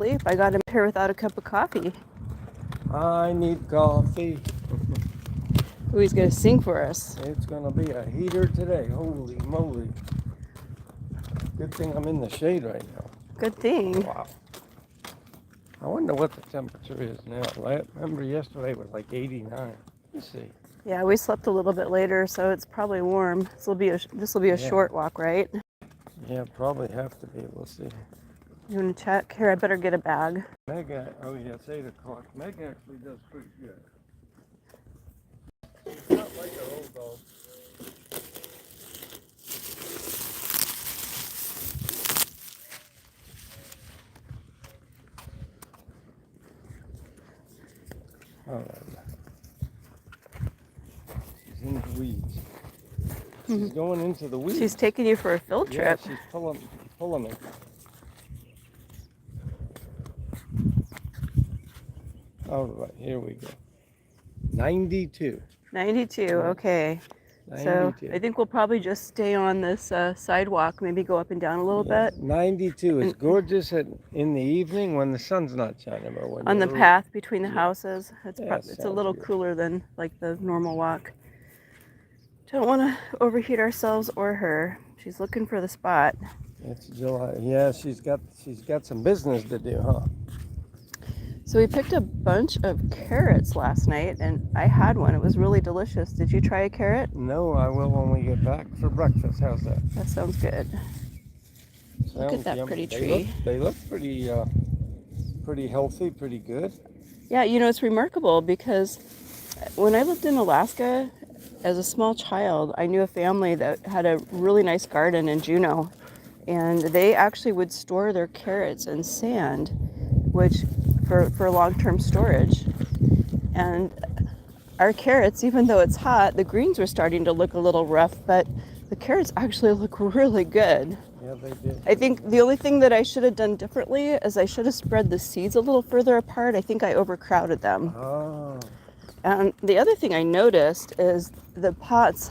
Sleep. I got him here without a cup of coffee. I need coffee. Ooh, he's gonna sing for us. It's gonna be a heater today. Holy moly. Good thing I'm in the shade right now. Good thing. Wow. I wonder what the temperature is now. I remember yesterday it was like 89. Let's see. Yeah, we slept a little bit later, so it's probably warm. This will be a short walk, right? Yeah, probably have to be. We'll see. You want to check? Here, I better get a bag. Meg, oh yeah, it's 8 o'clock. Meg actually does pretty good. It's not like our old dog. All right. She's in the weeds. She's going into the weeds. She's taking you for a field Yeah, trip. she's pulling me. All right, here we go. 92. 92, okay. 92. So I think we'll probably just stay on this sidewalk, maybe go up and down a little bit. 92 is gorgeous in the evening when the sun's not shining. But when On the path between the houses. It's Yeah, it's a little sounds good. cooler than like the normal walk. Don't want to overheat ourselves or her. She's looking for the spot. It's July. Yeah, she's got some business to do, huh? So we picked a bunch of carrots last night, and I had one. It was really delicious. Did you try a carrot? No, I will when we get back for breakfast. How's that? That sounds good. Look at Sounds that yummy. pretty tree. They look pretty healthy, pretty good. Yeah, you know, it's remarkable because when I lived in Alaska as a small child, I knew a family that had a really nice garden in Juneau, and they actually would store their carrots in sand, which for long-term storage. And our carrots, even though it's hot, the greens were starting to look a little rough, but the carrots actually look really good. Yeah, they did. I think the only thing that I should have done differently is I should have spread the seeds a little further apart. I think I overcrowded them. Oh, And the other thing I noticed is the pots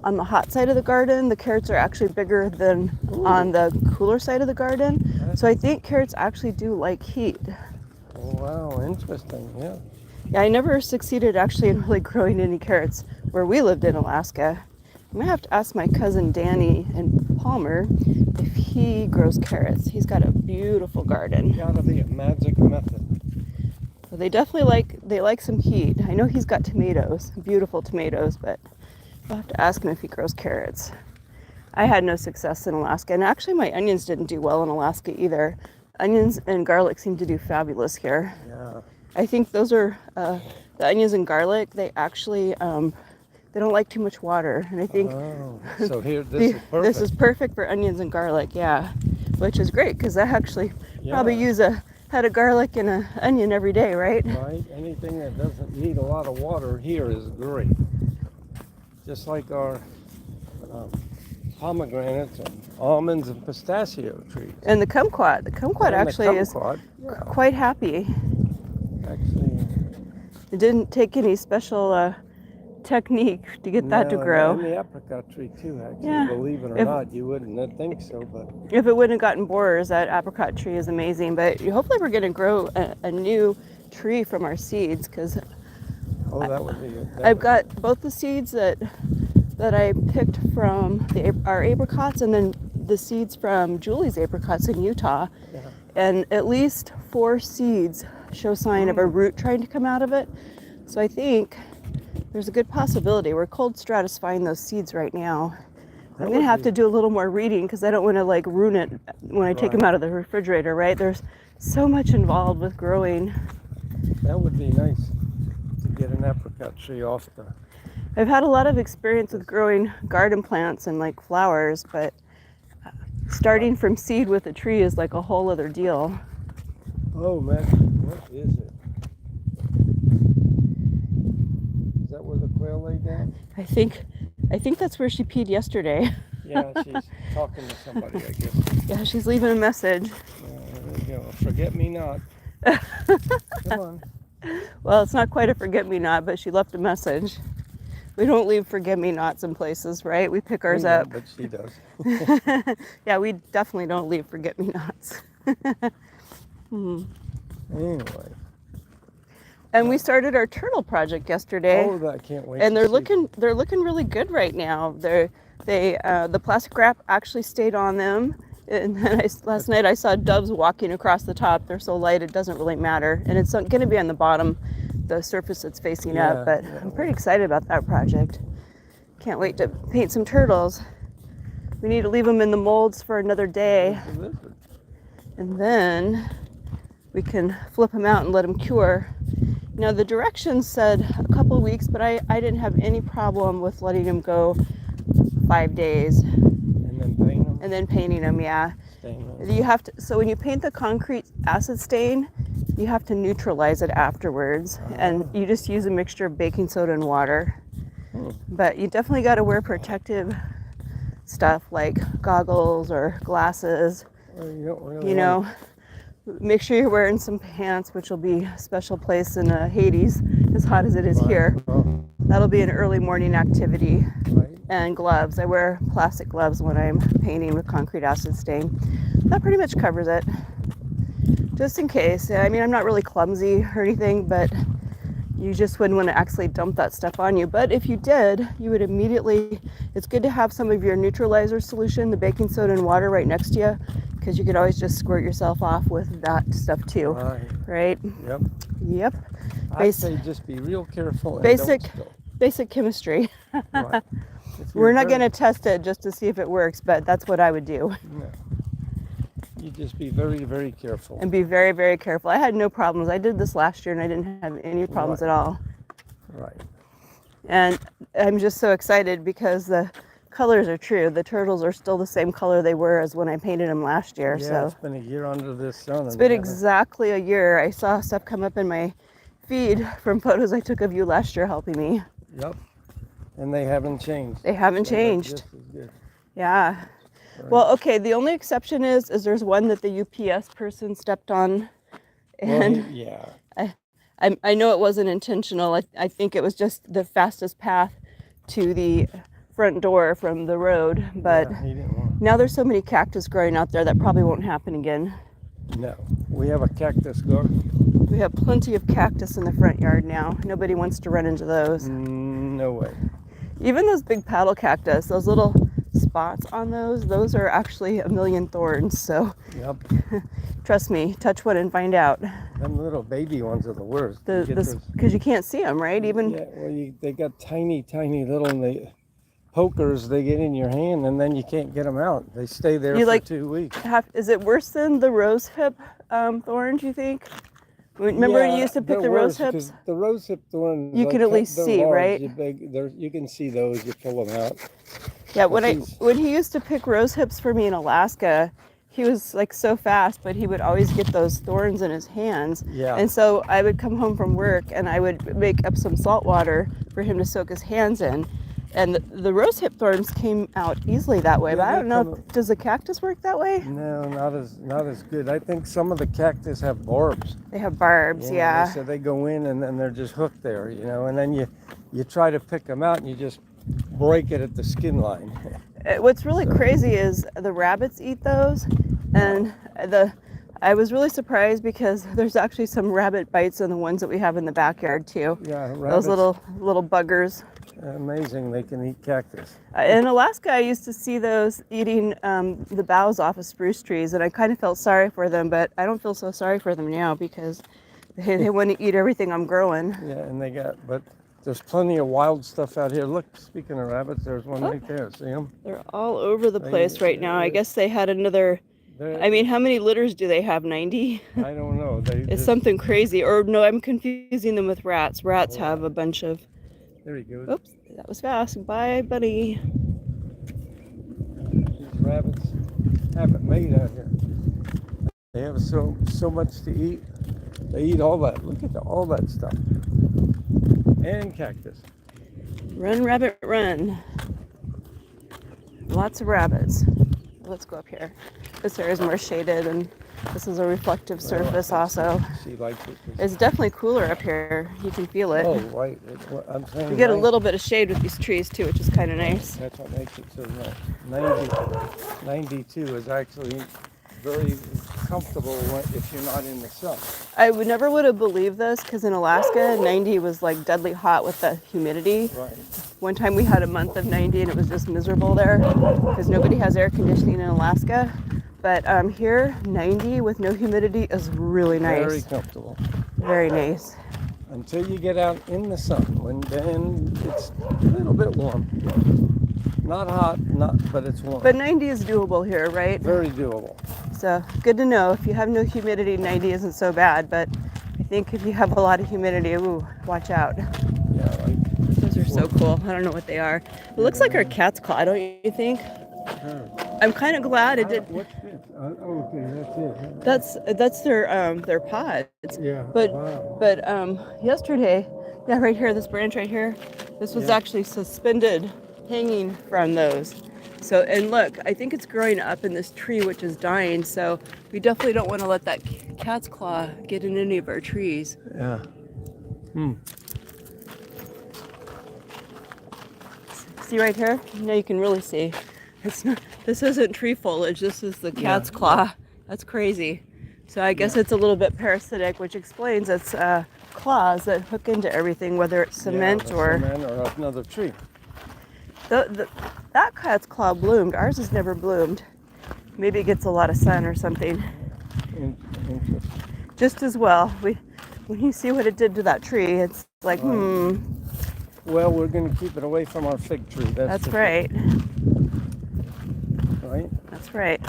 on the hot side of the garden, the carrots are actually bigger than on the cooler side of the garden. So I think carrots actually do like heat. wow, interesting. Yeah. Yeah, I never succeeded actually in really growing any carrots where we lived in Alaska. I'm gonna have to ask my cousin Danny in Palmer if he grows carrots. He's got a beautiful garden. Gotta be a magic method. So they definitely like some heat. I know he's got tomatoes, beautiful tomatoes, but I'll have to ask him if he grows carrots. I had no success in Alaska, and actually my onions didn't do well in Alaska either. Onions and garlic seem to do fabulous here. Yeah. I think those are the onions and garlic. They actually they don't like too much water, and I think So here, this is perfect. this is perfect for onions and garlic. Yeah, which is great because I actually probably use a head of garlic and an onion every day, right? Right. Anything that doesn't need a lot of water here is great. Just like our pomegranates and almonds and pistachio trees. And the kumquat. The kumquat And the actually is kumquat, quite happy. actually. It didn't take any special technique to get that to grow. And the apricot tree too, actually. Yeah. Believe it or not, you wouldn't think so, but If it wouldn't have gotten borers, that apricot tree is amazing. But hopefully we're going to grow a new tree from our seeds because that would be good. I've got both the seeds that I picked from our apricots and then the seeds from Julie's apricots in Utah. Yeah. And at least 4 seeds show sign of a root trying to come out of it. So I think there's a good possibility. We're cold stratifying those seeds right now. I'm going to have to do a little more reading because I don't want to like ruin it when I take them out of the refrigerator, right? There's so much involved with growing. That would be nice to get an apricot tree off the... I've had a lot of experience with growing garden plants and like flowers, but starting from seed with a tree is like a whole other deal. Oh man, what is it? Is that where the quail lay down? I think that's where she peed yesterday. Yeah, she's talking to somebody, I guess. Yeah, she's leaving a message. There you go. Forget me not. Come on. Well, it's not quite a forget-me-not, but she left a message. We don't leave forget-me-nots in places, right? We pick ours up. But she does. Yeah, we definitely don't leave forget-me-nots. Anyway. And we started our turtle project yesterday. Oh, I can't wait. And to see they're looking really good right now. The plastic wrap actually stayed on them. And then last night I saw doves walking across the top. They're so light it doesn't really matter. And it's going to be on the bottom, the surface that's facing up. But I'm pretty excited about that project. Can't wait to paint some turtles. We need to leave them in the molds for another day. And then we can flip them out and let them cure. Now the directions said a couple of weeks, but I didn't have any problem with letting them go 5 days. And then paint them? And then painting them, yeah. You have to, so when you paint the concrete acid stain, you have to neutralize it afterwards. And you just use a mixture of baking soda and water. But you definitely got to wear protective stuff like goggles or glasses. Well, you don't really You know, make sure you're wearing some pants, which will be a special place in Hades, as hot as it is here. That'll be an early morning activity. Right. And gloves. I wear plastic gloves when I'm painting with concrete acid stain. That pretty much covers it. Just in case. I mean, I'm not really clumsy or anything, but you just wouldn't want to actually dump that stuff on you. But if you did, you would immediately, it's good to have some of your neutralizer solution, the baking soda and water right next to you, because you could always just squirt yourself off with that stuff too. Right? Yep. Yep. I'd say just be real careful and don't spill. Basic chemistry. Right. We're not going to test it just to see if it works, but that's what I would do. No. You just be very, very careful. And be very, very careful. I had no problems. I did this last year and I didn't have any problems at all. Right. And I'm just so excited because the colors are true. The turtles are still the same color they were as when I painted them last year. Yeah, so it's been a year under this sun. It's been exactly a year. I saw stuff come up in my feed from photos I took of you last year helping me. Yep. And they haven't changed. They haven't changed. Just as good. Yeah. Right. Well, okay, the only exception is there's one that the UPS person stepped on. And yeah. I know it wasn't intentional. I think it was just the fastest path to the front door from the road. But Yeah, he didn't want now there's so many cactus growing out there that probably won't happen again. No. We have a cactus garden. We have plenty of cactus in the front yard now. Nobody wants to run into those. No way. Even those big paddle cactus, those little spots on those are actually a million thorns. So Yep. trust me, touch one and find out. Them little baby ones are the worst. Because you can't see them, right? Even Yeah, well, they got tiny, tiny little pokers. They get in your hand and then you can't get them out. They stay there for 2 weeks. Is it worse than the rose hip thorns, you think? Remember you used to pick the rose hips? The rose hip thorns, you can at least see, right? You can see those. You pull them out. Yeah, when he used to pick rose hips for me in Alaska, he was like so fast, but he would always get those thorns in his hands. Yeah. And so I would come home from work and I would make up some salt water for him to soak his hands in. And the rose hip thorns came out easily that way, but I don't know, does the cactus work that way? No, not as good. I think some of the cactus have barbs. They have barbs, yeah. So they go in and then they're just hooked there, and then you try to pick them out and you just break it at the skin line. What's really crazy is the rabbits eat those, and I was really surprised because there's actually some rabbit bites on the ones that we have in the backyard too. Yeah, rabbits. Those little buggers. Amazing, they can eat cactus. In Alaska, I used to see those eating the boughs off of spruce trees, and I kind of felt sorry for them, but I don't feel so sorry for them now because they want to eat everything I'm growing. Yeah, but there's plenty of wild stuff out here. Look, speaking of rabbits, there's one right there. See them? They're all over the place right now. I guess they had another. I mean, how many litters do they have? 90? I don't know. It's something crazy. Or no, I'm confusing them with rats. Rats have a bunch of. There he goes. Oops, that was fast. Bye, buddy. These rabbits have it made out here. They have so much to eat. They eat all that. Look at all that stuff. And cactus. Run, rabbit, run. Lots of rabbits. Let's go up here. This area is more shaded, and this is a reflective surface also. She likes it. It's definitely cooler up here. You can feel it. Oh, right. I'm saying You get a little bit of shade with these trees too, which is kind of nice. That's what makes it so nice. 92 is actually very comfortable if you're not in the sun. I would never would have believed this because in Alaska, 90 was like deadly hot with the humidity. Right. One time we had a month of 90 and it was just miserable there because nobody has air conditioning in Alaska. But here, 90 with no humidity is really nice. Very comfortable. Very nice. Until you get out in the sun, then it's a little bit warm. Not hot, but it's warm. But 90 is doable here, right? Very doable. So good to know. If you have no humidity, 90 isn't so bad. But I think if you have a lot of humidity, ooh, watch out. Yeah, like Those are so cool. I don't know what they are. It looks like our cat's claw, don't you think? I'm kind of glad it did. What's this? Oh, okay, that's it. That's their pods. Yeah. But wow. yesterday, yeah, right here, this branch right here, this was actually suspended, hanging from those. So, and look, I think it's growing up in this tree, which is dying. So we definitely don't want to let that cat's claw get in any of our trees. Yeah. Hmm. See right here? Now you can really see. It's not. This isn't tree foliage. This is the cat's claw. That's crazy. So I guess it's a little bit parasitic, which explains its claws that hook into everything, whether it's cement or another tree. That cat's claw bloomed. Ours has never bloomed. Maybe it gets a lot of sun or something. Interesting. Just as well. When you see what it did to that tree, it's like, Well, we're going to keep it away from our fig tree. That's right. Right? That's right.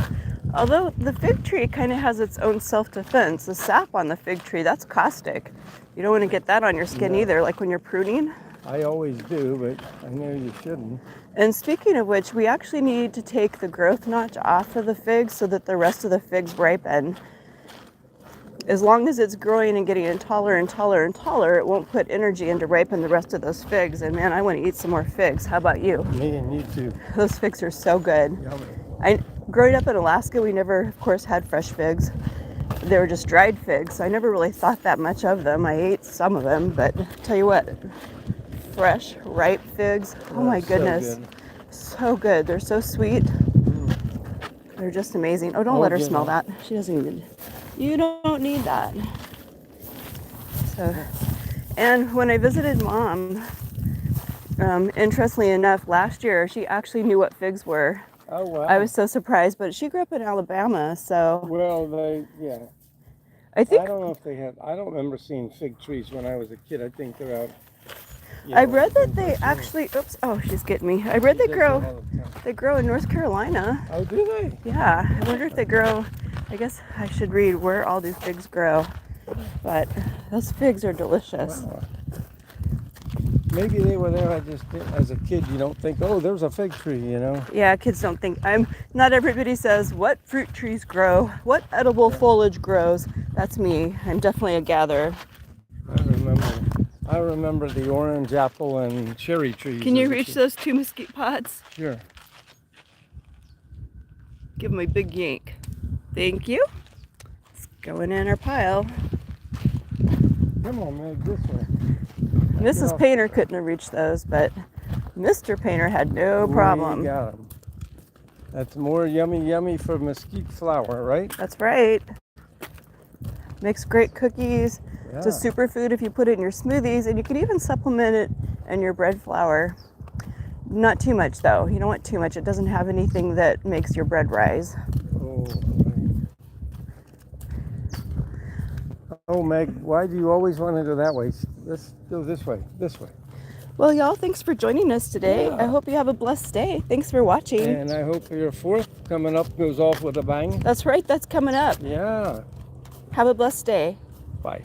Although the fig tree kind of has its own self-defense. The sap on the fig tree, that's caustic. You don't want to get that on your skin either, like when you're pruning. I always do, but I know you shouldn't. And speaking of which, we actually need to take the growth notch off of the figs so that the rest of the figs ripen. As long as it's growing and getting taller and taller and taller, it won't put energy into ripen the rest of those figs. And man, I want to eat some more figs. How about you? Me and you too. Those figs are so good. Yummy. Growing up in Alaska, we never, of course, had fresh figs. They were just dried figs, so I never really thought that much of them. I ate some of them, but tell you what, fresh, ripe figs, oh my goodness. So good. They're so sweet. They're just amazing. Oh, don't let her smell that. She doesn't even, you don't need that. So, and when I visited Mom, interestingly enough, last year, she actually knew what figs were. Oh, wow. I was so surprised, but she grew up in Alabama, so. Well, I think. I don't know if they have, I don't remember seeing fig trees when I was a kid. I think they're out. I read that they actually, oops, oh, she's getting me. I read they grow in North Carolina. Oh, do they? Yeah, I wonder if they grow, I guess I should read where all these figs grow. But those figs are delicious. Wow. Maybe they were there. I just didn't. As a kid, you don't think, oh, there's a fig tree, you know? Yeah, kids don't think. Not everybody says what fruit trees grow, what edible foliage grows. That's me. I'm definitely a gatherer. I remember the orange, apple, and cherry trees. Can you reach those two mesquite pods? Sure. Give them a big yank. Thank you. It's going in our pile. Come on, man, this way. Mrs. Painter couldn't have reached those, but Mr. Painter had no problem. We got 'em. That's more yummy for mesquite flour, right? That's right. Makes great cookies. Yeah. It's a superfood if you put it in your smoothies, and you can even supplement it in your bread flour. Not too much, though. You don't want too much. It doesn't have anything that makes your bread rise. Oh, Meg, why do you always want to go that way? Let's go this way. Well, y'all, thanks for joining us today. Yeah. I hope you have a blessed day. Thanks for watching. And I hope your fourth coming up goes off with a bang. That's right. That's coming up. Yeah. Have a blessed day. Bye.